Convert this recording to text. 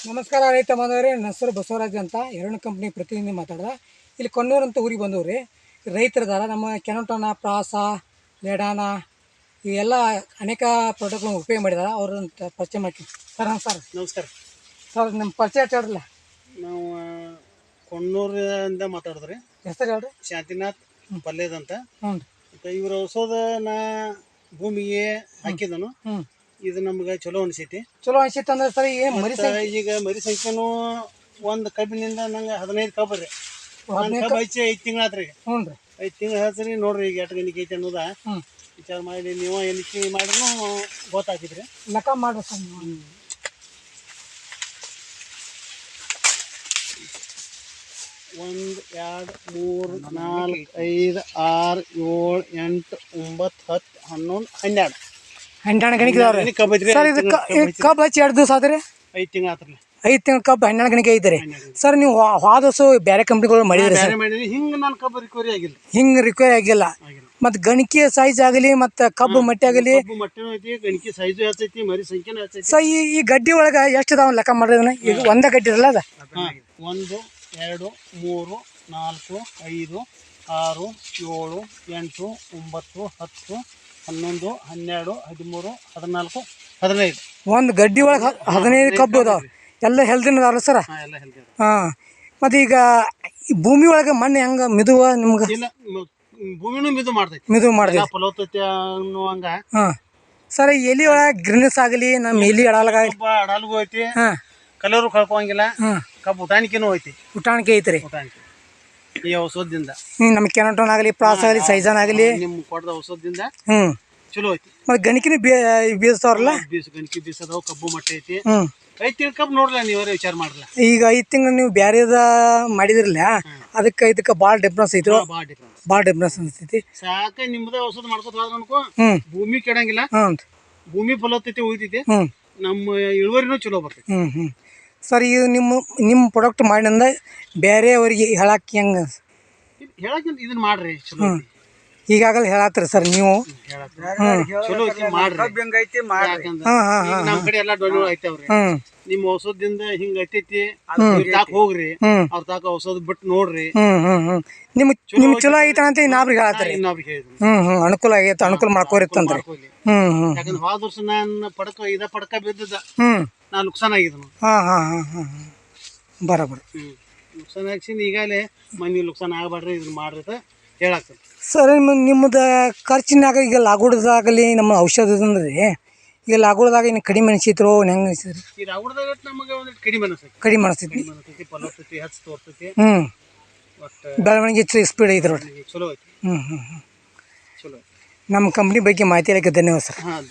ನಮಸ್ಕಾರ ರೈತ ಬಾಂಧವರೇ, ನನ್ನ ಹೆಸರು ಬಸವರಾಜ್ ಅಂತ ಎರಡು ಕಂಪ್ನಿ ಪ್ರತಿನಿಧಿ ಮಾತಾಡ್ದ. ಇಲ್ಲಿ ಕೊಣ್ಣೂರು ಅಂತ ಊರಿಗೆ ಬಂದವು ರೀ. ರೈತರದಾರ ನಮ್ಮ ಕೆನಟೋನ, ಪ್ರಾಸ, ಲೆಡಾನ ಇವೆಲ್ಲ ಅನೇಕ ಪ್ರಾಡಕ್ಟ್ಗಳನ್ನ ಉಪಯೋಗ ಮಾಡಿದಾರೆ. ಅವ್ರಂತ ಪರಿಚಯ ಮಾಡ್ತೀನಿ. ಸರ್ ನಮಸ್ಕಾರ. ನಮಸ್ಕಾರ ಸರ್, ನಮ್ಮ ಪರಿಚಯ ಹೇಳ್ರಲ್ಲ. ನಾವು ಕೊಣ್ಣೂರಿಂದ ಮಾತಾಡಿದ್ರಿ. ಹೆಸರು ಹೇಳ್ರಿ. ಶಾಂತಿನಾಥ್ ಪಲ್ಯದಂತ. ಹ್ಞೂ ಮತ್ತು ಇವ್ರ ಔಷಧ ನಾ ಭೂಮಿಗೆ ಹಾಕಿದನು. ಇದು ನಮ್ಗೆ ಚಲೋ ಅನಿಸೈತಿ. ಚಲೋ ಅನ್ಸಿತ್ತು ಅಂದ್ರೆ ಸರ್ ಈಗ ಮರಿ ಸಂಖ್ಯೆನೂ ಒಂದು ಕಬ್ಬಿನಿಂದ ನಂಗೆ 15 ಕಬ್ಬು ರೀ. ಒಂದು ಕಬ್ಬು ಹಚ್ಚಿ 5 ತಿಂಗಳು ಆತ್ರಿ. ಹ್ಞೂ ರೀ, 5 ತಿಂಗಳು ಹಚ್ಚಿರಿ. ನೋಡ್ರಿ ಈಗ ಎಷ್ಟು ಗಣಿಕೆ ಐತಿ ಅನ್ನೋದ ವಿಚಾರ ಮಾಡಿ ನೀವು ಎಣಿಕೆ ಮಾಡಿದ್ರು ಗೊತ್ತಾಗ್ತಿದ್ರಿ. ಲೆಕ್ಕ ಮಾಡ್ರಿ ಸರ್. 1 2 3 4 5 6 7 8 9 10 11 12 ಗಣಿಕೆ ಕಬ್ಬು ಐತ್ರಿ. ಸರ್. ಇದು ಕಬ್ಬು ಹಚ್ಚಿ 2 ದಿವಸ ಆದ್ರಿ. 5 ತಿಂಗಳು ಆತ್ರಿ. 5 ತಿಂಗಳು ಕಬ್ಬು 12 ಗಣಿಕೆ ಐತ್ರಿ. ಸರ್, ನೀವು ಹೋದ ವರ್ಷ ಬೇರೆ ಕಂಪ್ನಿಗಳು ಮಾಡಿದ್ರಿ ಸರ್. ಹಿಂಗೆ ನಾನು ಕಬ್ಬು ರಿಕವರಿ ಆಗಿಲ್ಲ. ಹಿಂಗೆ ರಿಕ್ವೈರ್ ಆಗಿಲ್ಲ. ಮತ್ತು ಗಣಿಕೆ ಸೈಜ್ ಆಗಲಿ ಮತ್ತು ಕಬ್ಬು ಮಟ್ಟಿ ಆಗಲಿ, ಕಬ್ಬು ಮಟ್ಟಿನೂ ಐತಿ, ಗಣಿಕೆ ಸೈಜು ಹೆಚ್ಚೈತಿ, ಮರಿ ಸಂಖ್ಯೆನೂ ಹೆಚ್ಚೈತಿ. ಸೊ ಈ ಗಡ್ಡಿ ಒಳಗೆ ಎಷ್ಟು ಅದಾವ ಲೆಕ್ಕ ಮಾಡಿದ್ರೆ ಈಗ ಒಂದೇ ಗಡ್ಡಿ ಇರಲ್ಲ ಅದ. 1 2 3 4 5 6 7 8 9 10 11 12 13 14 15. ಒಂದು ಗಡ್ಡಿ ಒಳಗೆ 15 ಕಬ್ಬು ಅದಾವ. ಎಲ್ಲ ಹೆಲ್ದಿನ ಅದಾರ ಸರ. ಎಲ್ಲ ಹೆಲ್ದಿ. ಹಾಂ. ಮತ್ತು ಈಗ ಈ ಭೂಮಿ ಒಳಗೆ ಮಣ್ಣು ಹೆಂಗೆ ಮಿದುವ ನಿಮ್ಗೆ? ಇಲ್ಲ, ಭೂಮಿನೂ ಮಿದು ಮಾಡ್ತೈತಿ. ಮಿದು ಮಾಡ್ತೈತಿ. ಫಲವತ್ತತೆ ಅನ್ನುವಂಗ. ಹಾಂ ಸರ್, ಎಲಿ ಒಳಗೆ ಗ್ರಿನೆಸ್ ಆಗಲಿ, ನಮ್ಮ ಎಲಿ ಅಡಲ್ಗೂ ಐತಿ. ಹಾಂ. ಕಲರು ಕಳ್ಕೊಂಗಿಲ್ಲ. ಹಾಂ. ಕಬ್ಬು ಉಟಾಣಿಕೆನೂ ಐತಿ. ಉಟಾಣಿಕೆ ಐತ್ರಿ ಉಟಾಣಿಕೆ ಈ ಔಷಧದಿಂದ. ನಮ್ಮ ಕೆನಟೋನ್ ಆಗಲಿ, ಪ್ರಾಸ ಆಗಲಿ, ಸೈಜಾನ್ ಆಗಲಿ, ನಿಮ್ಮ ಕೊಡದ ಔಷಧದಿಂದ ಹ್ಞೂ ಚಲೋ ಐತಿ. ಮತ್ತು ಗಣಿಕಿನ ಬೀಸ್ತಾವ್ರಲ್ಲ. ಗಣಿಕೆ ಬೀಸದವು, ಕಬ್ಬು ಮಟ್ಟೆ ಐತಿ. ಹ್ಞೂ. 5 ತಿಂಗಳು ಕಬ್ಬು ನೋಡ್ರಲ್ಲ, ನೀವೇ ವಿಚಾರ ಮಾಡಲ್ಲ. ಈಗ 5 ತಿಂಗಳು ನೀವು ಬ್ಯಾರೇದ ಮಾಡಿದ್ರಲ್ಲ, ಅದಕ್ಕೆ ಇದಕ್ಕೆ ಭಾಳ ಡಿಫ್ರೆನ್ಸ್ ಐತಿ. ಭಾಳ ಡಿಫ್ರೆನ್ಸ್ ಅನಿಸ್ತೈತಿ. ಸಾಕ ನಿಮ್ದ ಔಷಧ ಮಾಡ್ಕೊತ ಹೋದ್ರ ಅನ್ಕೋ, ಭೂಮಿ ಕೆಡಂಗಿಲ್ಲ. ಭೂಮಿ ಫಲವತ್ತತೆ ಉಳಿತೈತಿ. ನಮ್ಮ ಇಳುವರಿನೂ ಚಲೋ ಬರ್ತೈತಿ. ಸರ್, ಈಗ ನಿಮ್ಮ ಪ್ರಾಡಕ್ಟ್ ಮಾಡಿಂದ ಬೇರೆಯವ್ರಿಗೆ ಹೇಳಕ್ಕೆ ಹೆಂಗೆ? ಹೇಳಕ್ಕಿಂತ ಇದನ್ನ ಮಾಡ್ರಿ, ಚಲೋ ಐತಿ. ಈಗಾಗಲೇ ಹೇಳತ್ತೀರಿ ಸರ್ ನೀವು. ಚಲೋ ಐತಿ, ಮಾಡ್ರಿ. ನಮ್ಮ ಕಡೆ ಎಲ್ಲ ಡೊಳ್ಳು ಐತವ್ರಿ. ನಿಮ್ಮ ಔಷಧದಿಂದ ಹಿಂಗ ಐತೈತಿ, ತಾಕ ಹೋಗ್ರಿ, ಅವ್ರ ತಾಕ ಔಷಧ ಬಿಟ್ಟು ನೋಡ್ರಿ. ನಿಮ್ ಚಲೋ ಐತ ಅಂತ ಇನ್ನೊಬ್ರಿಗೆ ಹೇಳತ್ತೀರಿ. ಅನುಕೂಲ ಆಗೈತೆ, ಅನುಕೂಲ ಮಾಡ್ಕೋರಿತ್ತಂದ್ರಿ. ಯಾಕಂದ್ರೆ ಹೋದ ವರ್ಷ ನಾನು ಪಡಕ ಬಿದ್ದದ, ನಾ ನುಕ್ಸಾನ್ ಆಗಿದ್ದನು. ಬರೋಬರ್. ನುಕ್ಸಾನ್ ಹಾಕ್ಸಿನ ಈಗಾಗಲೇ ಮಂದಿ ನುಕ್ಸಾನ್ ಆಗಬಾರ್ರಿ, ಇದನ್ನ ಮಾಡ್ರಿ ಅಂತ ಹೇಳಾಕ್ತದೆ. ಸರ್, ನಿಮ್ಮದು ಖರ್ಚಿನಾಗ ಈಗ ಲಾಗುಡ್ದಾಗಲಿ ನಮ್ಮ ಔಷಧದಂದ್ರಿ, ಈಗ ಲಾಗುಡ್ದಾಗ ಇನ್ನು ಕಡಿಮೆ ಅನಿಸಿದ್ರು ಹೆಂಗೆ ಅನಿಸಿದ್ರಿ? ಈ ಲಾಗುಡ್ದಾಗ ನಮಗೆ ಒಂದು ಕಡಿಮೆ ಅನಿಸ್ತೈತಿ. ಕಡಿಮೆ ಅನಿಸ್ತೈತಿ. ಫಲವತ್ತತೆ ಹೆಚ್ಚು ತೋರ್ತೈತಿ. ಒಟ್ಟು ಬೆಳವಣಿಗೆ ಸ್ಪೀಡ್ ಐತಿ ನೋಡಿ. ಚಲೋ ಐತಿ. ಚಲೋ. ನಮ್ಮ ಕಂಪ್ನಿ ಬಗ್ಗೆ ಮಾಹಿತಿ ಹೇಳಕ್ಕೆ ಧನ್ಯವಾದ ಸರ್. ಹಾಂ.